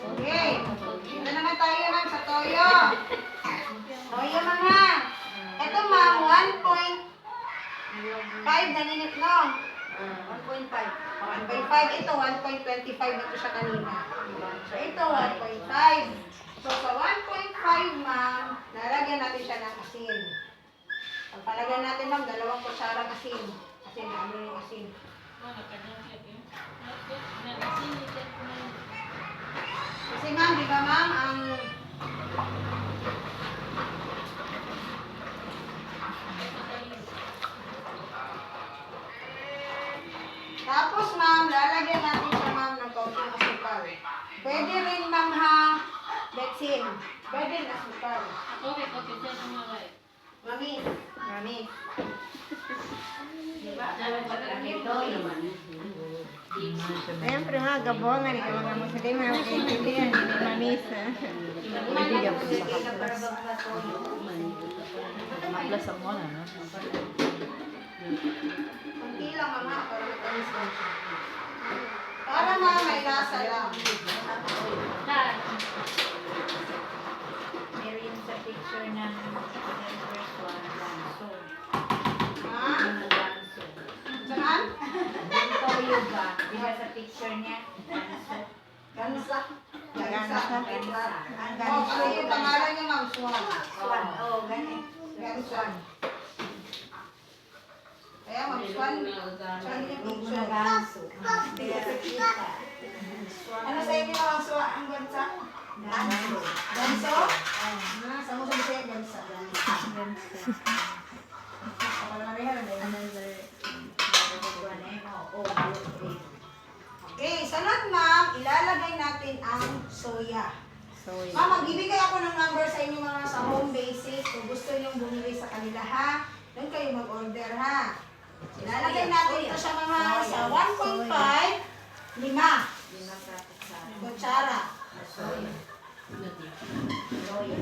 Okay. Ito naman tayo lang sa toyo. Toyo mga. Ito ma'am, 1.5 naninit no? 1.5. 1.5. Ito, 1.25 ito siya kanina. So, ito, 1.5. So, sa 1.5 ma'am, lalagyan natin siya ng asin. Pagpalagyan natin ma'am, 2 kutsarang asin. Kasi ano yung asin. Kasi ma'am, di ba ma'am, ang tapos ma'am, lalagyan natin siya ma'am ng kaunting asukal. Pwede rin ma'am ha, betsin. Pwede rin asukal. Mami, mami. Siyempre mga gabongan, ikaw mga musulim, mga kaibigan, hindi mamisa. Bibigyan ko sa kaplas. Kaplas ang muna, no? Kunti lang mama, para matamis lang siya. Para ma'am, may lasa lang. Meron sa picture ng first one, Lanso. Ha? Lanso. Saan? Yung toyo ba? Di ba sa picture niya? Lanso. Gansa. Gansa. Oh, Ang ganso. ano yung pangalan niya ma'am? Swan. Swan. Oo, ganyan. Gansa. Kaya ma'am, Swan. Swan yung picture. Ganso. Kaya kita. Ano sa inyo ang swan? Ang gansa? Ganso. Ganso? Sa mo sa siya, gansa. Ganso. Another one eh. Oo, Okay, sunod ma'am, ilalagay natin ang soya. Soya. Ma'am, magbibigay ako ng number sa inyo mga sa home basis. Kung gusto nyo bumili sa kanila ha, doon kayo mag-order ha. Ilalagay natin ito siya mga sa 1.5, 5 Lima sa kutsara. soya. Soya.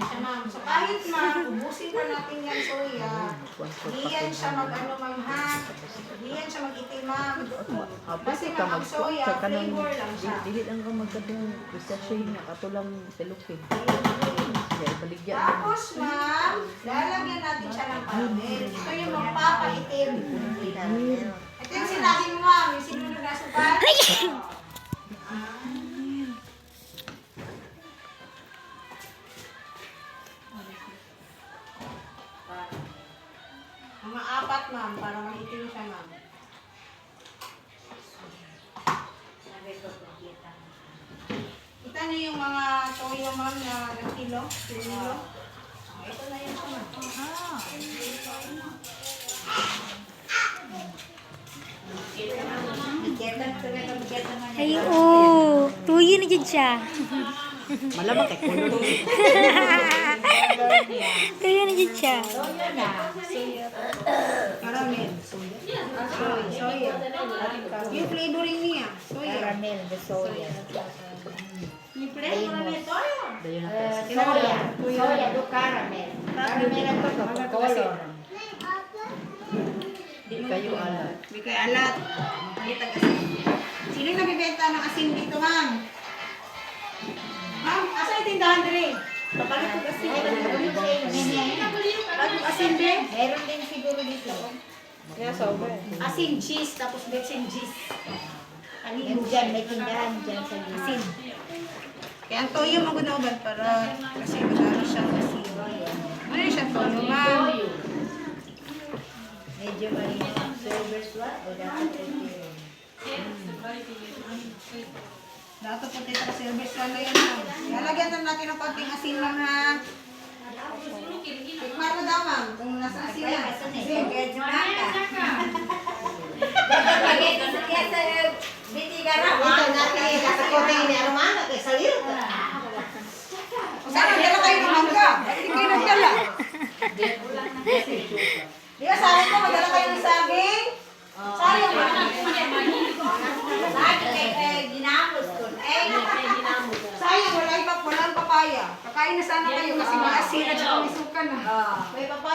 Siya, ma'am. So kahit ma'am, ubusin pa natin yan soya, di yan siya mag-ano ma'am ha. Di yan siya mag-itim ma'am. Kasi ma'am, ang soya, flavor lang siya. Dili lang kang magkatong sachet na katulang pelukin. Kaya baligyan. Tapos ma'am, lalagyan natin siya ng caramel. Ito yung magpapaitim. Ito yung sinabi mo ma'am, yung sinunod na asukal. Mga 4 ma'am, para maitim siya ma'am. Kita na yung mga toyo ma'am na kilo. Ito na yan siya ma'am. Ay, oo. Tuyo na dyan siya. Malamang kay kulo. Tuyo na dyan siya. Caramel. Soya. Yung flavoring niya. Soya. Caramel de soya. Yung flavor niya toyo. Dayon na Soya. Soya do caramel. Caramel ang to color. Di kayo alat. Hindi kayo alat. Makita kasi. Sino yung nagbibenta ng asin dito ma'am? Ma'am, asa yung tindahan diri? Papalit ko kasi. Bagong asin din? Meron din siguro dito. Asin cheese, tapos betsin cheese. Yung dyan, may tindahan dyan sa Asin. Kaya ang toyo magunawban para kasi magano siyang asin. Ano yung siya toyo ma'am? medyo malinis ang servers ba? O dapat ito Dato po tayo sa service lang na yan ma'am. Lalagyan na natin ng konting asin lang ha. Tikman mo daw ma'am, kung nasa asin yan. Sige, kaya jumaka. Ito natin, nasa kote ni Armando, kay Salil. Sana dala kayo ng mangga. Hindi kayo nagdala. Di ba sabi ko, magdala kayo ng saging? Sayang ba? Sayang, wala pa papaya. Kakain na sana kayo kasi maasin at saka may suka na. May papaya.